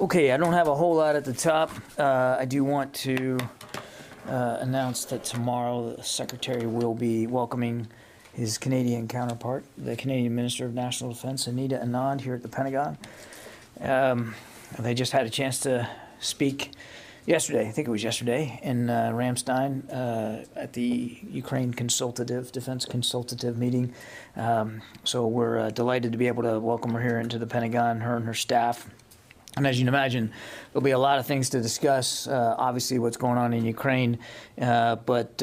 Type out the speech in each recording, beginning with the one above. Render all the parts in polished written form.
Okay, I don't have a whole lot at the top. I do want to announce that tomorrow the Secretary will be welcoming his Canadian counterpart, the Canadian Minister of National Defense, Anita Anand, here at the Pentagon. They just had a chance to speak yesterday, I think it was yesterday, in Ramstein at the Ukraine Defense Consultative meeting. So we're delighted to be able to welcome her here into the Pentagon, her and her staff. And as you can imagine, there'll be a lot of things to discuss. Obviously, what's going on in Ukraine, but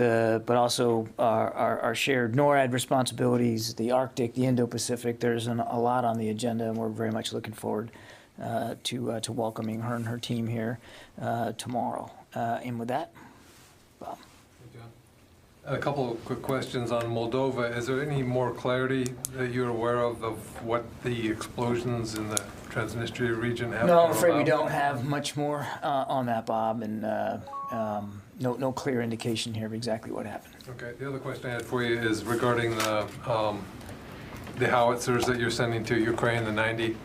also our shared NORAD responsibilities, the Arctic, the Indo-Pacific. There's a lot on the agenda, and we're very much looking forward to welcoming her and her team here tomorrow. And with that, Bob. A couple of quick questions on Moldova. Is there any more clarity that you're aware of what the explosions in the Transnistria region have? No, I'm afraid we don't have much more on that, Bob, and no clear indication here of exactly what happened. Okay. The other question I had for you is regarding the howitzers that you're sending to Ukraine, the 90.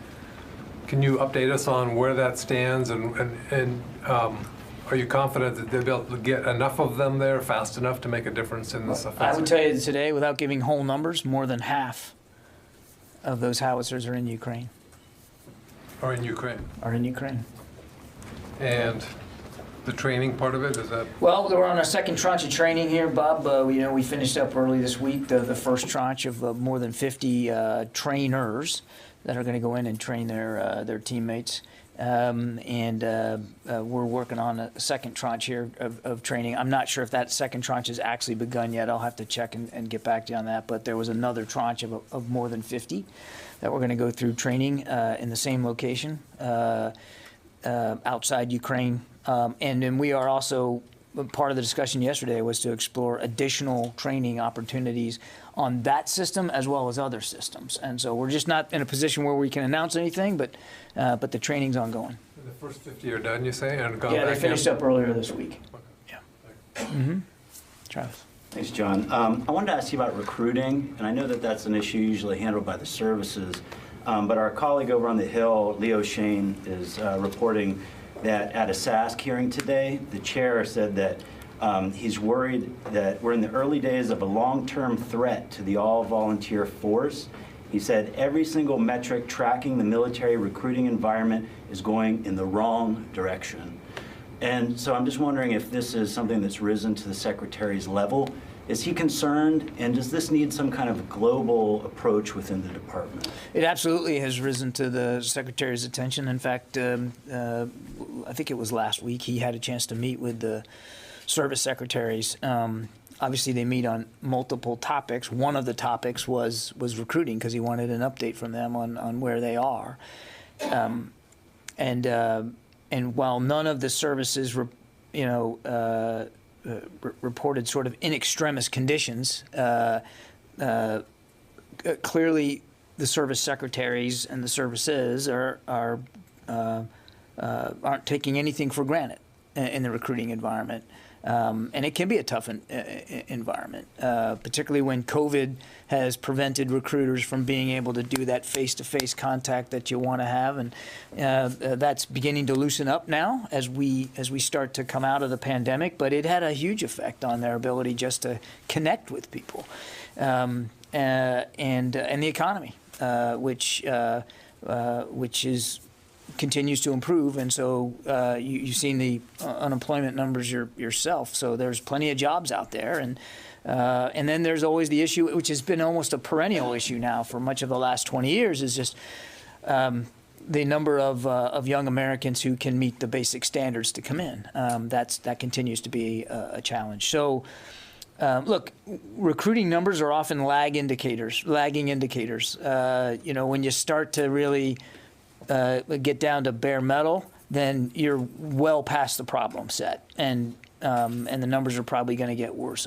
Can you update us on where that stands, and are you confident that they'll be able to get enough of them there fast enough to make a difference in this offensive? I would tell you today, without giving whole numbers, more than half of those howitzers are in Ukraine. Are in Ukraine? Are in Ukraine. And the training part of it, is that? Well, we're on our second tranche of training here, Bob. We finished up early this week the first tranche of more than 50 trainers that are going to go in and train their teammates. We're working on a second tranche here of training. I'm not sure if that second tranche has actually begun yet. I'll have to check and get back to you on that. But there was another tranche of more than 50 that we're going to go through training in the same location outside Ukraine. And then we are also, part of the discussion yesterday was to explore additional training opportunities on that system as well as other systems. And so we're just not in a position where we can announce anything, but the training's ongoing. The first 50 are done, you say? And gone yeah, back they finished up earlier this week. Okay. Yeah. Mm-hmm. Travis. Thanks, John. I wanted to ask you about recruiting, and I know that that's an issue usually handled by the services, but our colleague over on the Hill, Leo Shane, is reporting that at a SASC hearing today, the chair said that he's worried that we're in the early days of a long-term threat to the all-volunteer force. He said every single metric tracking the military recruiting environment is going in the wrong direction. And so I'm just wondering if this is something that's risen to the Secretary's level. Is he concerned, and does this need some kind of global approach within the department? It absolutely has risen to the Secretary's attention. In fact, I think it was last week, he had a chance to meet with the service secretaries. Obviously, they meet on multiple topics. One of the topics was recruiting, because he wanted an update from them on where they are. And while none of the services, reported sort of in extremis conditions, clearly the service secretaries and the services aren't taking anything for granted in the recruiting environment. And it can be a tough environment, particularly when COVID has prevented recruiters from being able to do that face-to-face contact that you want to have, and that's beginning to loosen up now as we start to come out of the pandemic. But it had a huge effect on their ability just to connect with people, and the economy, which continues to improve, and so you've seen the unemployment numbers yourself. So there's plenty of jobs out there, and then there's always the issue, which has been almost a perennial issue now for much of the last 20 years, is just the number of young Americans who can meet the basic standards to come in. That continues to be a challenge. So. Look, recruiting numbers are often lagging indicators. When you start to really get down to bare metal, then you're well past the problem set, and the numbers are probably going to get worse.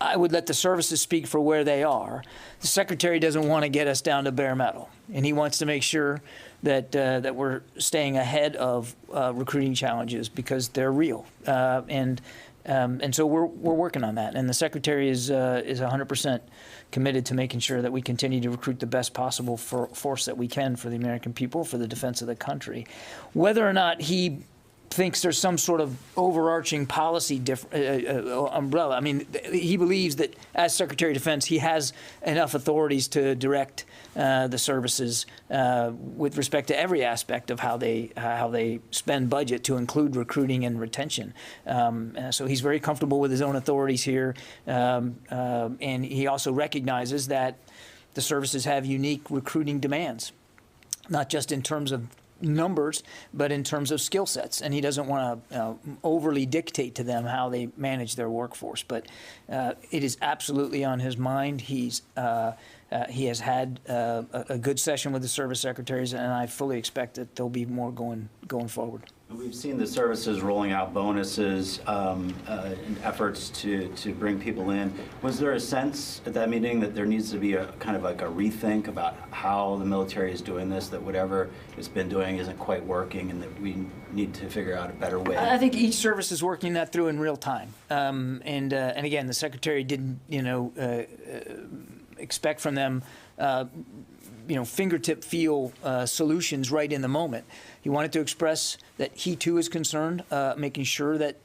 I would let the services speak for where they are. The Secretary doesn't want to get us down to bare metal, and he wants to make sure that we're staying ahead of recruiting challenges, because they're real, and And so we're working on that. And the Secretary is 100% committed to making sure that we continue to recruit the best possible force that we can for the American people, for the defense of the country. Whether or not he thinks there's some sort of overarching policy umbrella. I mean, he believes that as Secretary of Defense, he has enough authorities to direct the services with respect to every aspect of how they spend budget, to include recruiting and retention. So he's very comfortable with his own authorities here, and he also recognizes that the services have unique recruiting demands, not just in terms of numbers, but in terms of skill sets. And he doesn't want to overly dictate to them how they manage their workforce. But it is absolutely on his mind. He has had a good session with the service secretaries, and I fully expect that there'll be more going forward. We've seen the services rolling out bonuses and efforts to bring people in. Was there a sense at that meeting that there needs to be a kind of like a rethink about how the military is doing this, that whatever it's been doing isn't quite working, and that we need to figure out a better way? I think each service is working that through in real time. And again, the Secretary didn't, expect from them fingertip feel solutions right in the moment. He wanted to express that he too is concerned, making sure that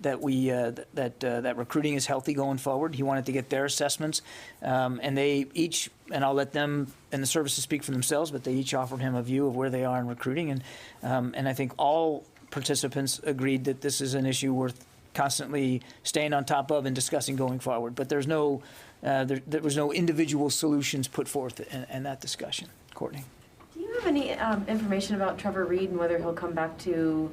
recruiting is healthy going forward. He wanted to get their assessments, and they each, and I'll let them and the services speak for themselves, but they each offered him a view of where they are in recruiting, and I think all participants agreed that this is an issue worth constantly staying on top of and discussing going forward. But there's no there was no individual solutions put forth in that discussion. Courtney. Do you have any information about Trevor Reed and whether he'll come back to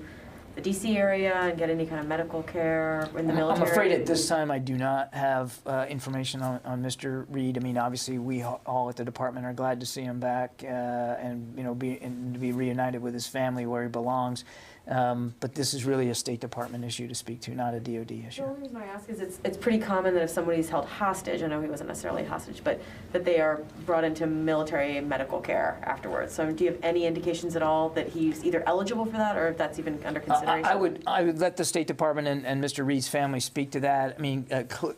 the D.C. area and get any kind of medical care in the military? I'm afraid at this time I do not have information on Mr. Reed. I mean, obviously we all at the department are glad to see him back and to be reunited with his family where he belongs. But this is really a State Department issue to speak to, not a DOD issue. The only reason I ask is it's pretty common that if somebody's held hostage, I know he wasn't necessarily hostage, but that they are brought into military medical care afterwards. So do you have any indications at all that he's either eligible for that or if that's even under consideration? I would let the State Department and Mr. Reed's family speak to that. I mean,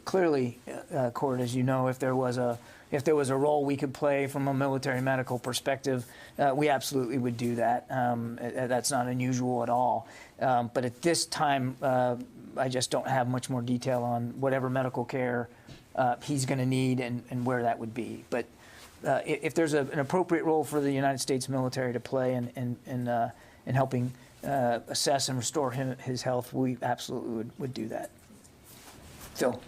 clearly, Court, as you know, if there was a role we could play from a military medical perspective, we absolutely would do that. That's not unusual at all. But at this time, I just don't have much more detail on whatever medical care he's going to need and where that would be. But if there's an appropriate role for the United States military to play in helping assess and restore his health, we absolutely would do that. Phil.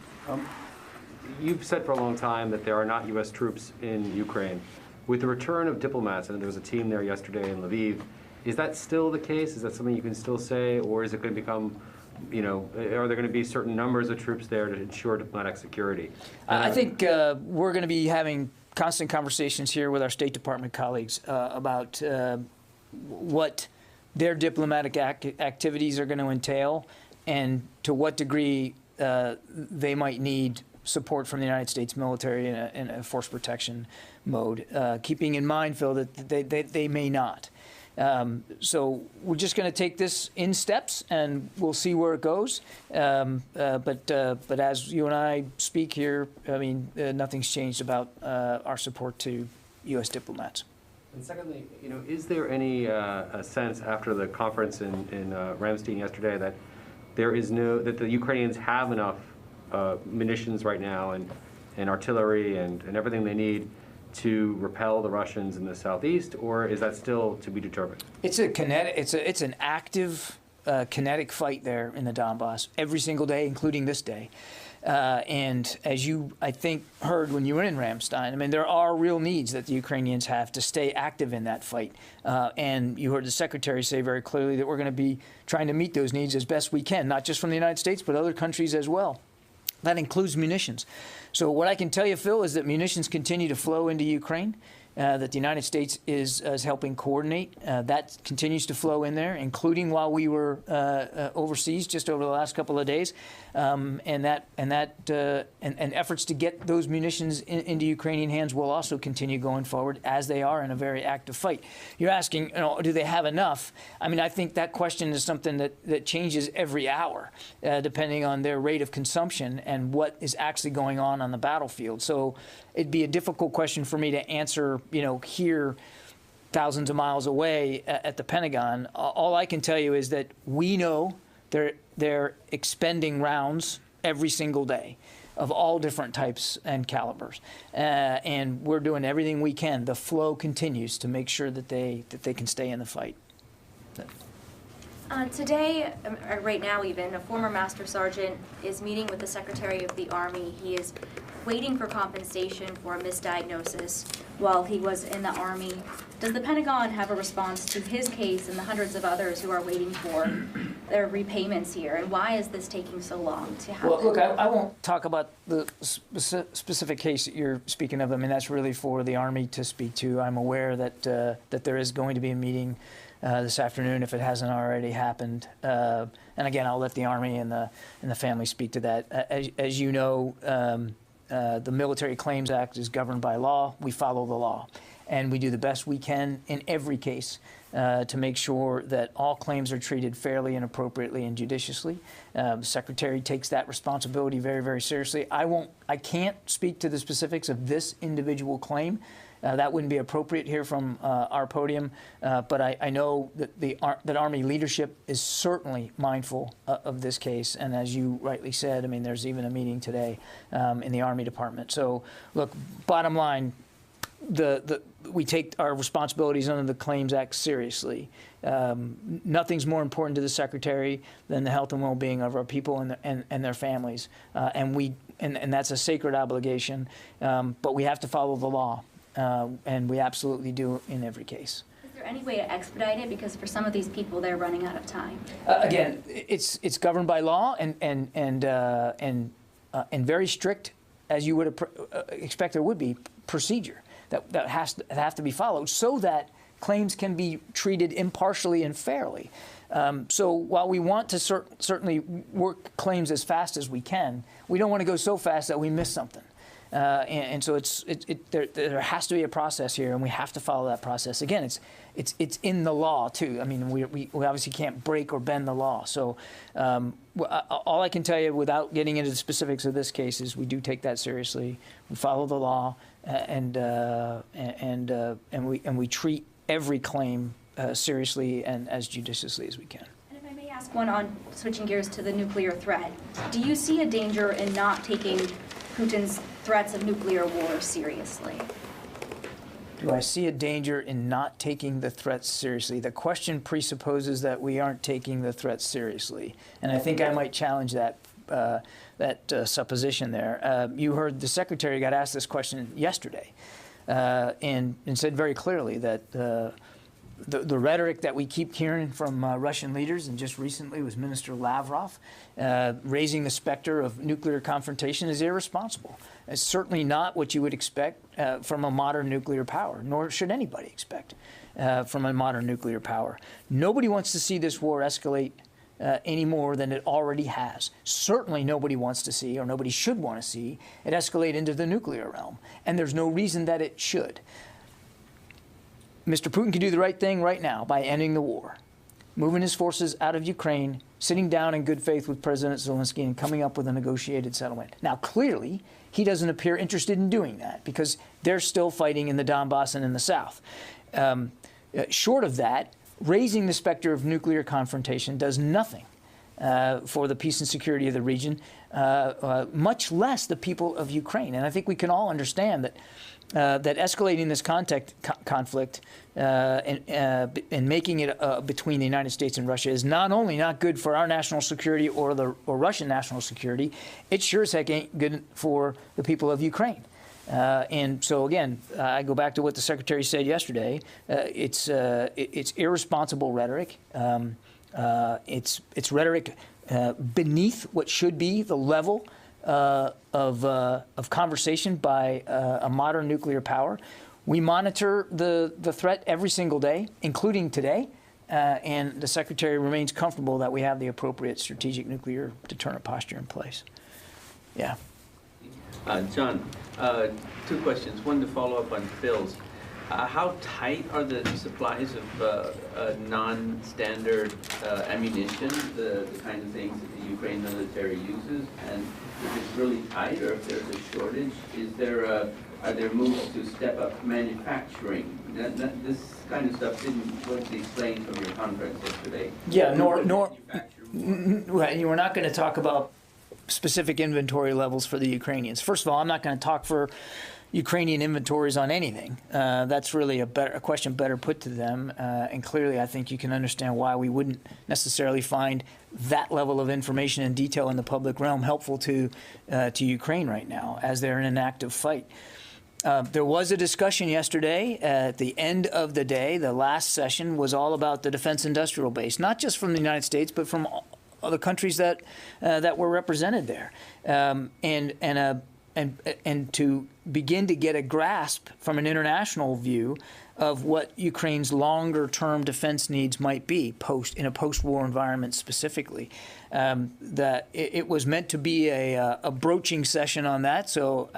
You've said for a long time that there are not U.S. troops in Ukraine. With the return of diplomats, and there was a team there yesterday in Lviv, is that still the case? Is that something you can still say, or is it going to become, are there going to be certain numbers of troops there to ensure diplomatic security? I think we're going to be having constant conversations here with our State Department colleagues about what their diplomatic activities are going to entail and to what degree they might need support from the United States military in a force protection mode, keeping in mind, Phil, that they may not. So we're just going to take this in steps, and we'll see where it goes. But as you and I speak here, I mean, nothing's changed about our support to U.S. diplomats. And secondly, is there any sense after the conference in Ramstein yesterday that that the Ukrainians have enough munitions right now and artillery and everything they need to repel the Russians in the southeast, or is that still to be determined? It's an active kinetic fight there in the Donbass every single day, including this day. And as you, I think, heard when you were in Ramstein, I mean, there are real needs that the Ukrainians have to stay active in that fight. And you heard the Secretary say very clearly that we're going to be trying to meet those needs as best we can, not just from the United States, but other countries as well. That includes munitions. So what I can tell you, Phil, is that munitions continue to flow into Ukraine. that the United States is helping coordinate. That continues to flow in there, including while we were overseas just over the last couple of days, and efforts to get those munitions into Ukrainian hands will also continue going forward, as they are in a very active fight. You're asking, do they have enough? I mean, I think that question is something that changes every hour, depending on their rate of consumption and what is actually going on the battlefield. So it'd be a difficult question for me to answer, here thousands of miles away at the Pentagon. All I can tell you is that we know they're expending rounds every single day of all different types and calibers, and we're doing everything we can. The flow continues to make sure that they can stay in the fight. Today, right now even, a former Master Sergeant is meeting with the Secretary of the Army. He is waiting for compensation for a misdiagnosis while he was in the Army. Does the Pentagon have a response to his case and the hundreds of others who are waiting for their repayments here? And why is this taking so long to happen? Well, look, I won't talk about the specific case that you're speaking of. I mean, that's really for the Army to speak to. I'm aware that there is going to be a meeting this afternoon, if it hasn't already happened. And again, I'll let the Army and the family speak to that. As you know, the Military Claims Act is governed by law. We follow the law. And we do the best we can in every case to make sure that all claims are treated fairly and appropriately and judiciously. The Secretary takes that responsibility very, very seriously. I can't speak to the specifics of this individual claim. That wouldn't be appropriate here from our podium, but I know that Army leadership is certainly mindful of this case, and as you rightly said, I mean, there's even a meeting today in the Army Department. So, look, bottom line, we take our responsibilities under the Claims Act seriously. Nothing's more important to the Secretary than the health and well-being of our people and their families, and that's a sacred obligation. But we have to follow the law. And we absolutely do in every case. Is there any way to expedite it? Because for some of these people, they're running out of time. Again, it's governed by law and very strict, as you would expect there would be, procedure that have to be followed so that claims can be treated impartially and fairly. So while we want to certainly work claims as fast as we can, we don't want to go so fast that we miss something. And so there has to be a process here, and we have to follow that process. Again, it's in the law too. I mean, we obviously can't break or bend the law. So all I can tell you, without getting into the specifics of this case, is we do take that seriously. We follow the law, and we treat every claim seriously and as judiciously as we can. And if I may ask one on switching gears to the nuclear threat, do you see a danger in not taking Putin's threats of nuclear war seriously? Do I see a danger in not taking the threats seriously? The question presupposes that we aren't taking the threats seriously, and I think I might challenge that supposition there. You heard the Secretary got asked this question yesterday, and said very clearly that the rhetoric that we keep hearing from Russian leaders, and just recently was Minister Lavrov, raising the specter of nuclear confrontation, is irresponsible. It's certainly not what you would expect from a modern nuclear power, nor should anybody expect from a modern nuclear power. Nobody wants to see this war escalate any more than it already has. Certainly nobody wants to see, or nobody should want to see, it escalate into the nuclear realm. And there's no reason that it should. Mr. Putin can do the right thing right now by ending the war, moving his forces out of Ukraine, sitting down in good faith with President Zelensky, and coming up with a negotiated settlement. Now, clearly, he doesn't appear interested in doing that because they're still fighting in the Donbass and in the south. Short of that, raising the specter of nuclear confrontation does nothing for the peace and security of the region, much less the people of Ukraine. And I think we can all understand that that escalating this conflict and making it between the United States and Russia is not only not good for our national security or Russian national security, it sure as heck ain't good for the people of Ukraine. And so again, I go back to what the Secretary said yesterday. It's irresponsible rhetoric. It's rhetoric beneath what should be the level of conversation by a modern nuclear power. We monitor the threat every single day, including today, and the Secretary remains comfortable that we have the appropriate strategic nuclear deterrent posture in place. Yeah. John, two questions. One to follow up on Phil's. How tight are the supplies of non-standard ammunition, the kind of things that the Ukraine military uses? And if it's really tight, or if there's a shortage, are there moves to step up manufacturing? This kind of stuff wasn't explained from your conference yesterday. Yeah, we're not going to talk about specific inventory levels for the Ukrainians. First of all, I'm not going to talk for Ukrainian inventories on anything. That's really a question better put to them. And clearly, I think you can understand why we wouldn't necessarily find that level of information and detail in the public realm helpful to Ukraine right now, as they're in an active fight. There was a discussion yesterday at the end of the day. The last session was all about the defense industrial base, not just from the United States, but from other countries that were represented there, and to begin to get a grasp from an international view of what Ukraine's longer-term defense needs might be in a post-war environment specifically. That it was meant to be a broaching session on that. So,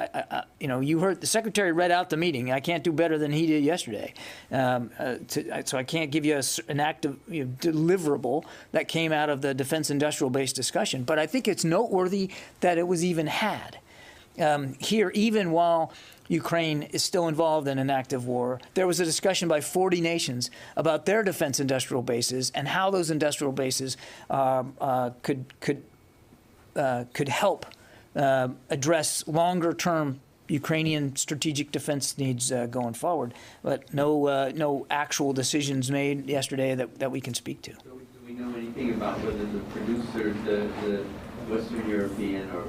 you heard the Secretary read out the meeting. I can't do better than he did yesterday. So I can't give you an active deliverable that came out of the defense industrial base discussion. But I think it's noteworthy that it was even had. Here, even while Ukraine is still involved in an active war, there was a discussion by 40 nations about their defense industrial bases and how those industrial bases could help address longer-term Ukrainian strategic defense needs going forward. But no actual decisions made yesterday that we can speak to. So do we know anything about whether the producers, the Western European or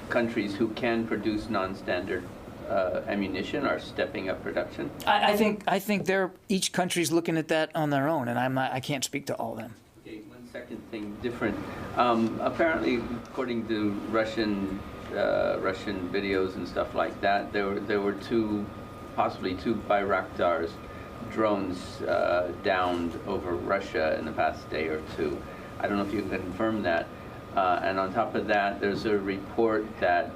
countries who can produce non-standard ammunition are stepping up production? I think each country's looking at that on their own, and I can't speak to all of them. Okay, one second thing different. Apparently, according to Russian videos and stuff like that, there were possibly two Bayraktars drones downed over Russia in the past day or two. I don't know if you can confirm that. And on top of that, there's a report that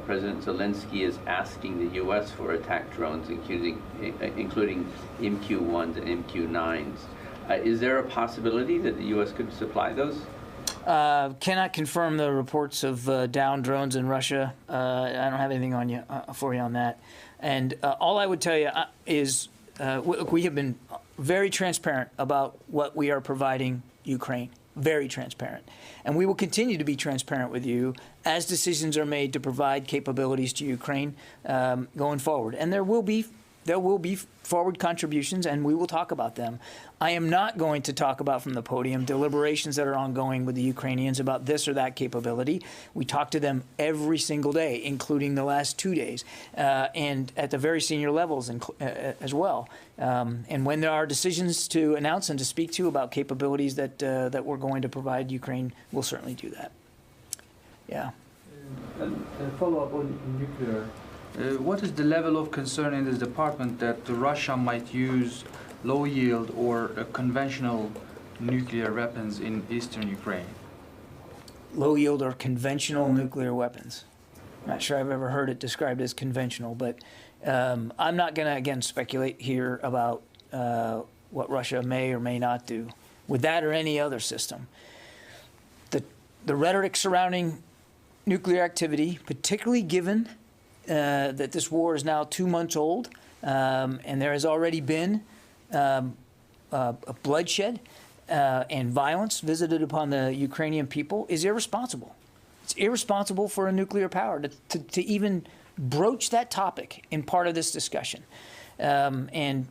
President Zelensky is asking the U.S. for attack drones, including MQ-1s and MQ-9s. Is there a possibility that the U.S. could supply those? Cannot confirm the reports of downed drones in Russia. I don't have anything for you on that. And all I would tell you is we have been very transparent about what we are providing Ukraine. Very transparent. And we will continue to be transparent with you as decisions are made to provide capabilities to Ukraine going forward. And there will be forward contributions, and we will talk about them. I am not going to talk about from the podium deliberations that are ongoing with the Ukrainians about this or that capability. We talk to them every single day, including the last 2 days, and at the very senior levels as well. And when there are decisions to announce and to speak to about capabilities that we're going to provide Ukraine, we'll certainly do that. Yeah. And follow up on nuclear. What is the level of concern in this department that Russia might use low-yield or conventional nuclear weapons in eastern Ukraine? Low-yield or conventional nuclear weapons. I'm not sure I've ever heard it described as conventional, but I'm not going to, again, speculate here about what Russia may or may not do with that or any other system. The rhetoric surrounding nuclear activity, particularly given that this war is now 2 months old, and there has already been a bloodshed and violence visited upon the Ukrainian people, is irresponsible. It's irresponsible for a nuclear power to even broach that topic in part of this discussion. Again,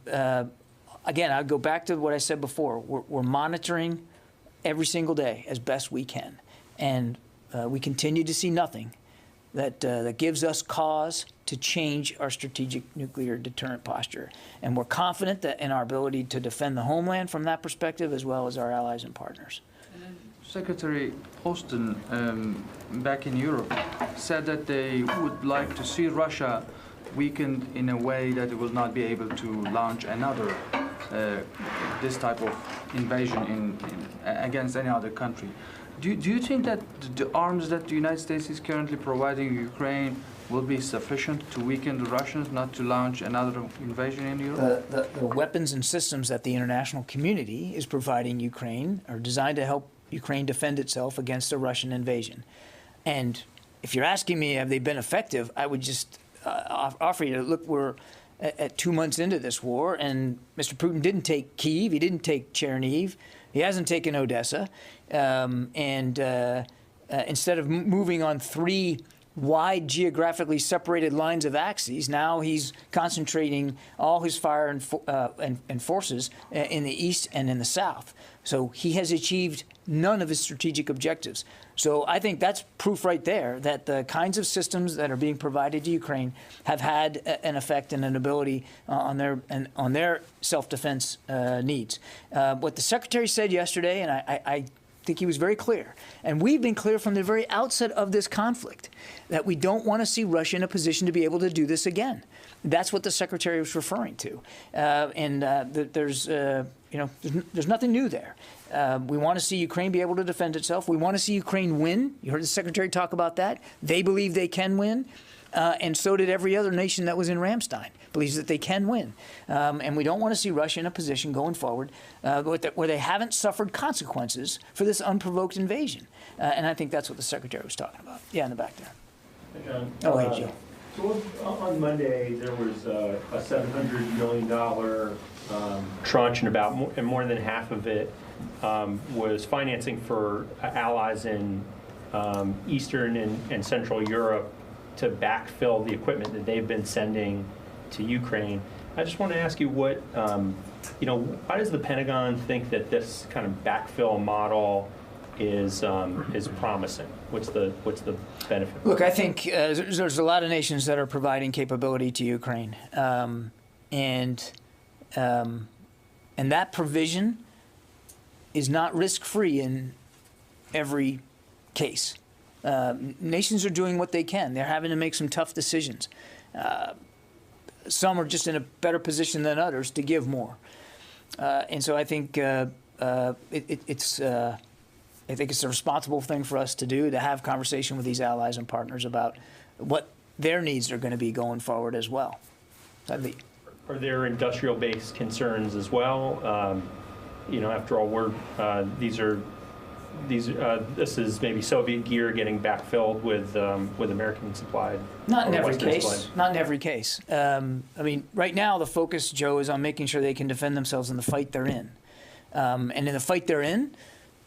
I'll go back to what I said before. We're monitoring every single day as best we can, and we continue to see nothing that gives us cause to change our strategic nuclear deterrent posture. And we're confident that in our ability to defend the homeland from that perspective, as well as our allies and partners. Secretary Austin, back in Europe, said that they would like to see Russia weakened in a way that it will not be able to launch another this type of invasion against any other country. Do you think that the arms that the United States is currently providing Ukraine will be sufficient to weaken the Russians not to launch another invasion in Europe? The weapons and systems that the international community is providing Ukraine are designed to help Ukraine defend itself against a Russian invasion. And if you're asking me, have they been effective, I would just offer you to look, we're at 2 months into this war, and Mr. Putin didn't take Kyiv, he didn't take Chernihiv, he hasn't taken Odessa, instead of moving on 3 wide geographically separated lines of axes, now he's concentrating all his fire and forces in the east and in the south. So he has achieved none of his strategic objectives. So I think that's proof right there that the kinds of systems that are being provided to Ukraine have had an effect and an ability on their self-defense needs. What the Secretary said yesterday, and I think he was very clear, and we've been clear from the very outset of this conflict, that we don't want to see Russia in a position to be able to do this again. That's what the Secretary was referring to, there's nothing new there. We want to see Ukraine be able to defend itself. We want to see Ukraine win. You heard the Secretary talk about that. They believe they can win, and so did every other nation that was in Ramstein, believes that they can win. And we don't want to see Russia in a position going forward where they haven't suffered consequences for this unprovoked invasion. And I think that's what the Secretary was talking about. Yeah, in the back there. Hey, John. Oh, hey, Joe. So on Monday, there was a $700 million tranche, and more than half of it was financing for allies in Eastern and Central Europe to backfill the equipment that they've been sending to Ukraine. I just want to ask you why does the Pentagon think that this kind of backfill model is promising? What's the benefit? Look, I think there's a lot of nations that are providing capability to Ukraine, and that provision is not risk-free in every case. Nations are doing what they can. They're having to make some tough decisions. Some are just in a better position than others to give more, and so I think it's a responsible thing for us to do, to have conversation with these allies and partners about what their needs are going to be going forward as well. Are there industrial-based concerns as well? After all, this is maybe Soviet gear getting backfilled with American supplied. Not in every Western case. supplied. Not in every case. Right now the focus, Joe, is on making sure they can defend themselves in the fight they're in, and in the fight they're in,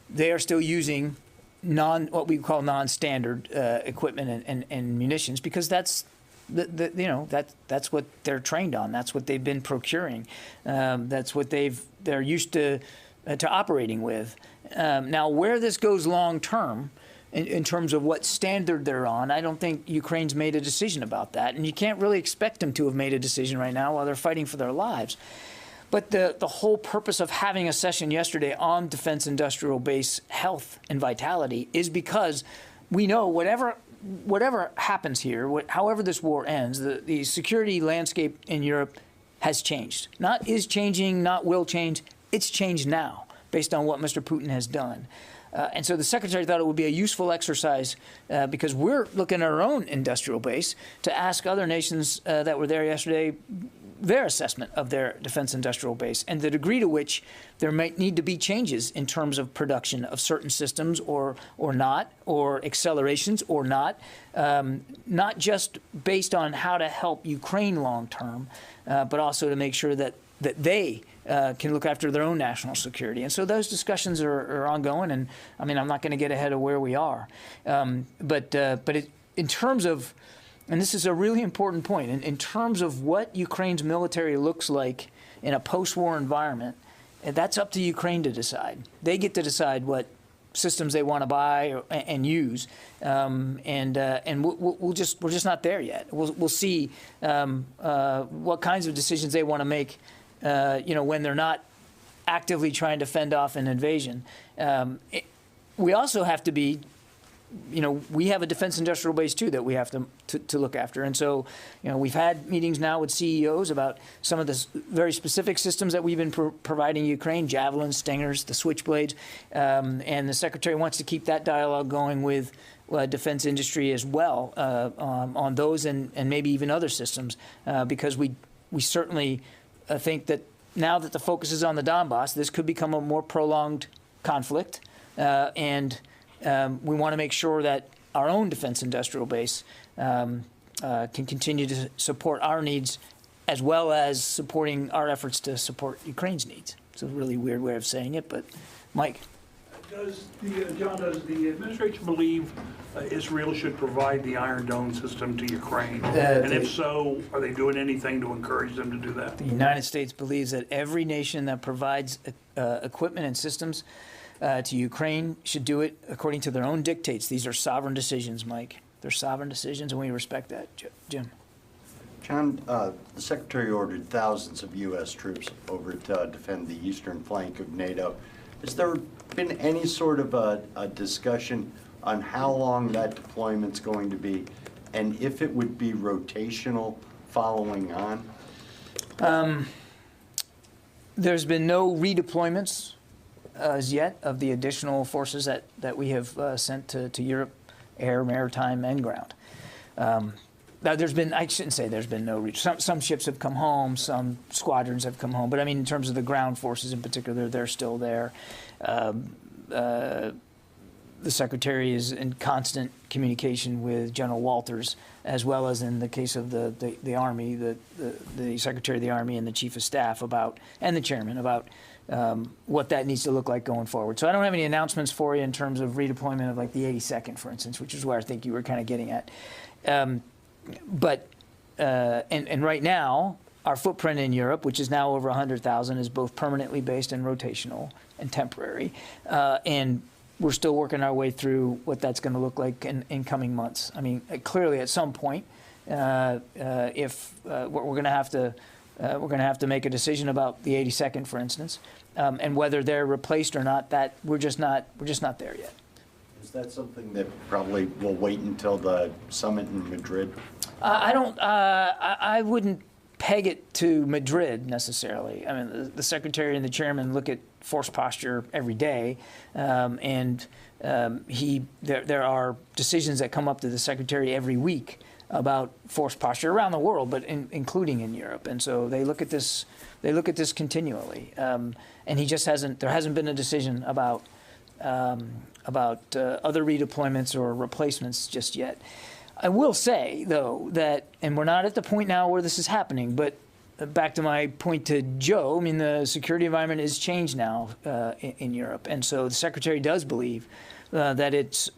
they are still using what we call non-standard equipment and munitions, because that's that's what they're trained on. That's what they've been procuring. That's what they're used to operating with. Now, where this goes long term, in terms of what standard they're on, I don't think Ukraine's made a decision about that, and you can't really expect them to have made a decision right now while they're fighting for their lives. But the whole purpose of having a session yesterday on defense industrial base health and vitality is because we know whatever happens here, however this war ends, the security landscape in Europe has changed. Not is changing, not will change. It's changed now based on what Mr. Putin has done. And so the Secretary thought it would be a useful exercise because we're looking at our own industrial base to ask other nations that were there yesterday their assessment of their defense industrial base and the degree to which there might need to be changes in terms of production of certain systems or not, or accelerations or not just based on how to help Ukraine long term, but also to make sure that they can look after their own national security. And so those discussions are ongoing, and I mean, I'm not going to get ahead of where we are. But in terms of, and this is a really important point, in terms of what Ukraine's military looks like in a post-war environment, that's up to Ukraine to decide. They get to decide what systems they want to buy and use, and we're just not there yet. We'll see what kinds of decisions they want to make, when they're not actively trying to fend off an invasion. We also have to be we have a defense industrial base too that we have to look after. And so, we've had meetings now with CEOs about some of the very specific systems that we've been providing Ukraine, Javelins, Stingers, the Switchblades, and the Secretary wants to keep that dialogue going with defense industry as well on those and maybe even other systems, because we certainly think that now that the focus is on the Donbass, this could become a more prolonged conflict, and we want to make sure that our own defense industrial base can continue to support our needs as well as supporting our efforts to support Ukraine's needs. It's a really weird way of saying it, but Mike. John, does the administration believe Israel should provide the Iron Dome system to Ukraine? And if so, are they doing anything to encourage them to do that? The United States believes that every nation that provides equipment and systems to Ukraine should do it according to their own dictates. These are sovereign decisions, Mike. They're sovereign decisions, and we respect that. Jim. John, the Secretary ordered thousands of U.S. troops over to defend the eastern flank of NATO. Has there been any sort of a discussion on how long that deployment's going to be, and if it would be rotational following on? There's been no redeployments as yet of the additional forces that we have sent to Europe, air, maritime, and ground. Now, I shouldn't say there's been no some ships have come home, some squadrons have come home, but I mean in terms of the ground forces in particular, they're still there. The Secretary is in constant communication with General Walters, as well as in the case of the Army, the Secretary of the Army and the Chief of Staff and the Chairman about what that needs to look like going forward. So I don't have any announcements for you in terms of redeployment of like the 82nd, for instance, which is where I think you were kind of getting at. But right now, our footprint in Europe, which is now over 100,000, is both permanently based and rotational and temporary. And we're still working our way through what that's going to look like in coming months. I mean, clearly at some point, if we're going to have to make a decision about the 82nd, for instance, and whether they're replaced or not. That we're just not there yet. Is that something that probably will wait until the summit in Madrid? I wouldn't peg it to Madrid necessarily. I mean, the Secretary and the Chairman look at force posture every day, and there are decisions that come up to the Secretary every week about force posture around the world, but including in Europe. And so they look at this continually. And there hasn't been a decision about other redeployments or replacements just yet. I will say, though, that, and we're not at the point now where this is happening, but back to my point to Joe, I mean, the security environment is changed now in Europe. And so the Secretary does believe that it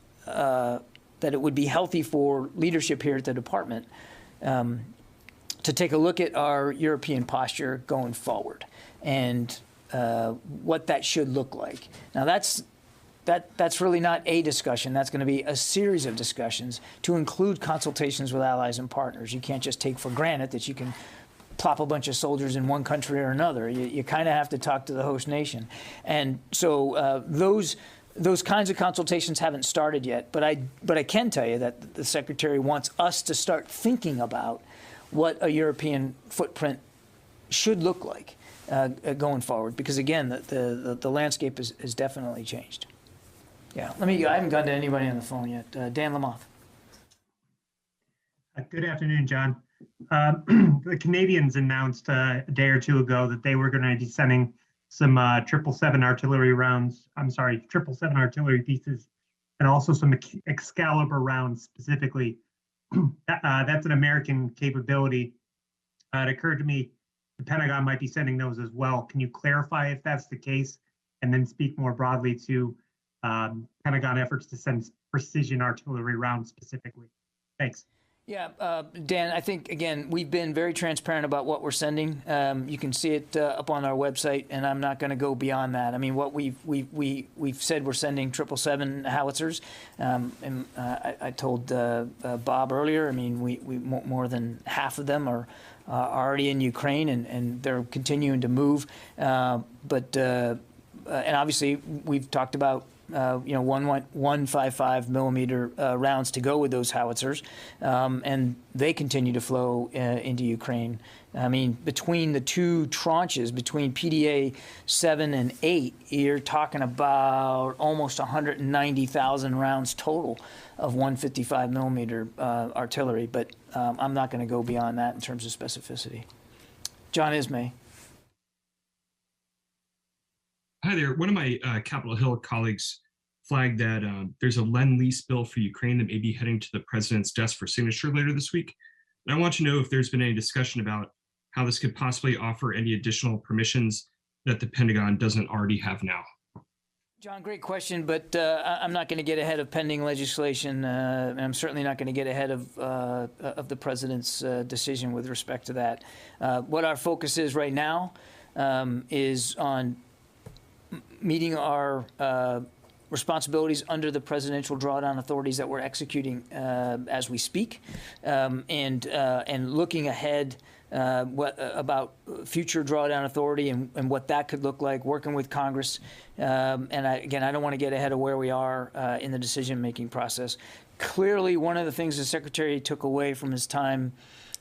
would be healthy for leadership here at the department to take a look at our European posture going forward and what that should look like. Now, that's really not a discussion. That's going to be a series of discussions to include consultations with allies and partners. You can't just take for granted that you can plop a bunch of soldiers in one country or another. You kind of have to talk to the host nation. And so those kinds of consultations haven't started yet. But I can tell you that the Secretary wants us to start thinking about what a European footprint should look like going forward. Because, again, the landscape has definitely changed. Yeah, I haven't gone to anybody on the phone yet. Dan Lamoth. Good afternoon, John. The Canadians announced a day or two ago that they were going to be sending some 777 artillery pieces, and also some Excalibur rounds specifically. That's an American capability. It occurred to me the Pentagon might be sending those as well. Can you clarify if that's the case, and then speak more broadly to Pentagon efforts to send precision artillery rounds specifically? Thanks. Yeah, Dan, I think, again, we've been very transparent about what we're sending. You can see it up on our website, and I'm not going to go beyond that. I mean, what we've said we're sending 777 howitzers. And I told Bob earlier, I mean, we more than half of them are already in Ukraine, and they're continuing to move. And obviously, we've talked about 155 millimeter rounds to go with those howitzers, and they continue to flow into Ukraine. I mean, between the two tranches, between PDA 7 and 8, you're talking about almost 190,000 rounds total of 155 millimeter artillery. But I'm not going to go beyond that in terms of specificity. John Ismay. Hi there. One of my Capitol Hill colleagues flagged that there's a Lend-Lease bill for Ukraine that may be heading to the president's desk for signature later this week. And I want to know if there's been any discussion about how this could possibly offer any additional permissions that the Pentagon doesn't already have now. John, great question, but I'm not going to get ahead of pending legislation, and I'm certainly not going to get ahead of the president's decision with respect to that. What our focus is right now is on meeting our responsibilities under the presidential drawdown authorities that we're executing as we speak, and looking ahead about future drawdown authority and what that could look like, working with Congress. And I don't want to get ahead of where we are in the decision-making process. Clearly, one of the things the Secretary took away from his time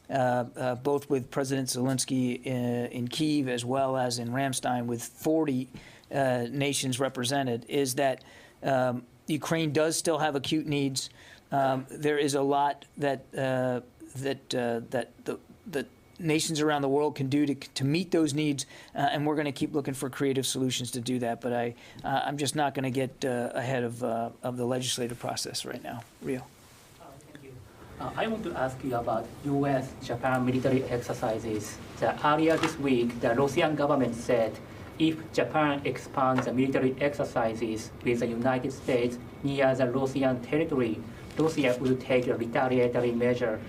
both with President Zelensky in Kyiv as well as in Ramstein with 40 nations represented is that Ukraine does still have acute needs. There is a lot that the nations around the world can do to meet those needs, and we're going to keep looking for creative solutions to do that. But I'm just not going to get ahead of the legislative process right now. Rio. Thank you. I want to ask you about U.S.-Japan military exercises. Earlier this week, the Russian government said if Japan expands the military exercises with the United States near the Russian territory, Russia will take a retaliatory measure.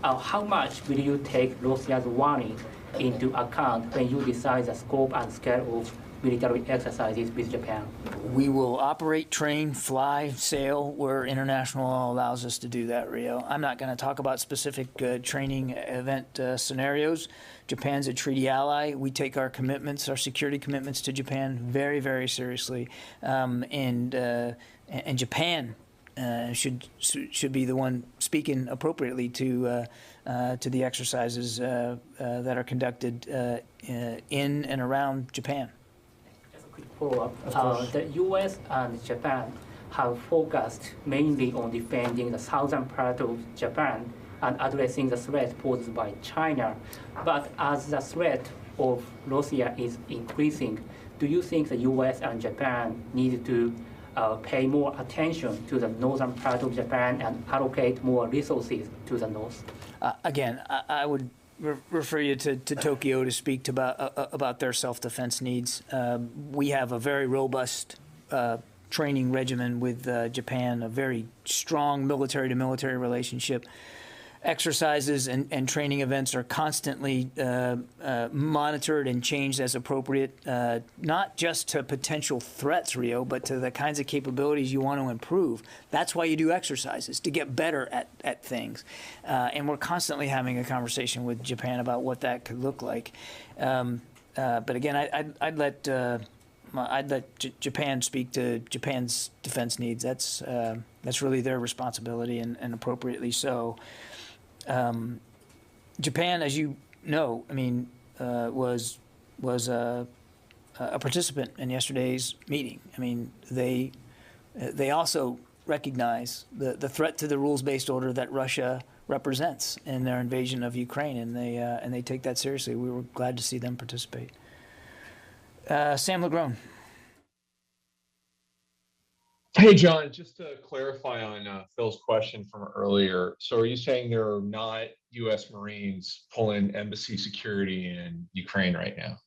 How much will you take Russia's warning into account when you decide the scope and scale of military exercises with Japan? We will operate, train, fly, sail where international law allows us to do that, Rio. I'm not going to talk about specific training event scenarios. Japan's a treaty ally. We take our commitments, our security commitments to Japan very, very seriously. And Japan should be the one speaking appropriately to the exercises that are conducted in and around Japan. Just a quick follow-up. The U.S. and Japan have focused mainly on defending the southern part of Japan and addressing the threat posed by China. But as the threat of Russia is increasing, do you think the U.S. and Japan need to pay more attention to the northern part of Japan and allocate more resources to the north? Again, I would refer you to Tokyo to speak about their self-defense needs. We have a very robust training regimen with Japan, a very strong military-to-military relationship. Exercises and training events are constantly monitored and changed as appropriate, not just to potential threats, Rio, but to the kinds of capabilities you want to improve. That's why you do exercises, to get better at things. And we're constantly having a conversation with Japan about what that could look like. But again, I'd let Japan speak to Japan's defense needs. That's really their responsibility, and appropriately so. Japan, as you know, I mean, was a participant in yesterday's meeting. I mean, they also recognize the threat to the rules-based order that Russia represents in their invasion of Ukraine, and they take that seriously. We were glad to see them participate. Sam Legrone. Hey, John, just to clarify on Phil's question from earlier. So are you saying there are not U.S. Marines pulling embassy security in Ukraine right now?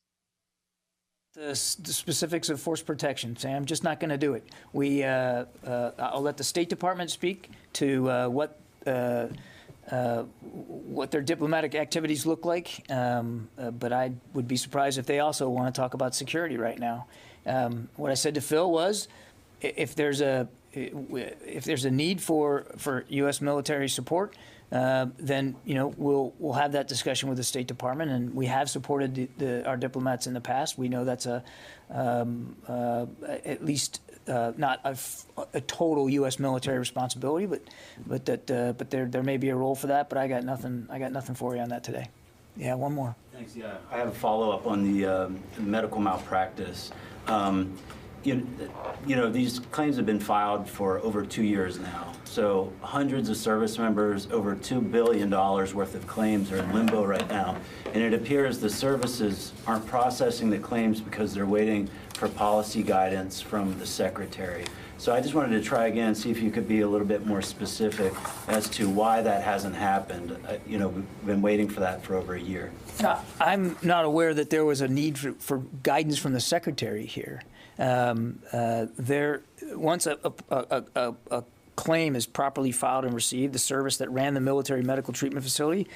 The specifics of force protection, Sam, just not going to do it. I'll let the State Department speak to what their diplomatic activities look like, but I would be surprised if they also want to talk about security right now. What I said to Phil was, if there's a need for U.S. military support, then we'll have that discussion with the State Department, and we have supported our diplomats in the past. We know that's at least not a total U.S. military responsibility, but there may be a role for that. But I got nothing for you on that today. Yeah, one more. Thanks. Yeah, I have a follow-up on the medical malpractice. These claims have been filed for over 2 years now. So hundreds of service members, over $2 billion worth of claims are in limbo right now. And it appears the services aren't processing the claims because they're waiting for policy guidance from the Secretary. So I just wanted to try again, see if you could be a little bit more specific as to why that hasn't happened. We've been waiting for that for over a year. I'm not aware that there was a need for guidance from the Secretary here. Once a claim is properly filed and received, the service that ran the military medical treatment facility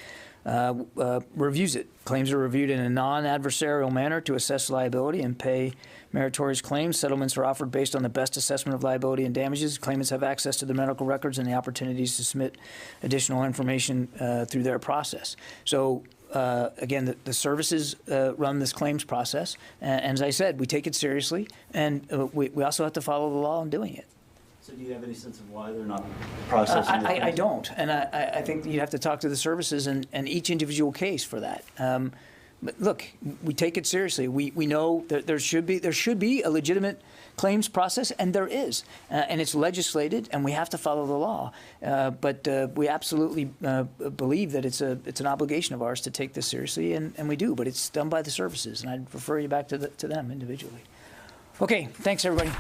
reviews it. Claims are reviewed in a non-adversarial manner to assess liability and pay meritorious claims. Settlements are offered based on the best assessment of liability and damages. Claimants have access to the medical records and the opportunities to submit additional information through their process. So again, the services run this claims process, and as I said, we take it seriously, and we also have to follow the law in doing it. So do you have any sense of why they're not processing it? I don't, and I think you have to talk to the services and each individual case for that. But look, we take it seriously. We know that there should be a legitimate claims process, and there is, and it's legislated, and we have to follow the law. But we absolutely believe that it's an obligation of ours to take this seriously, and we do. But it's done by the services, and I'd refer you back to them individually. Okay, thanks everybody.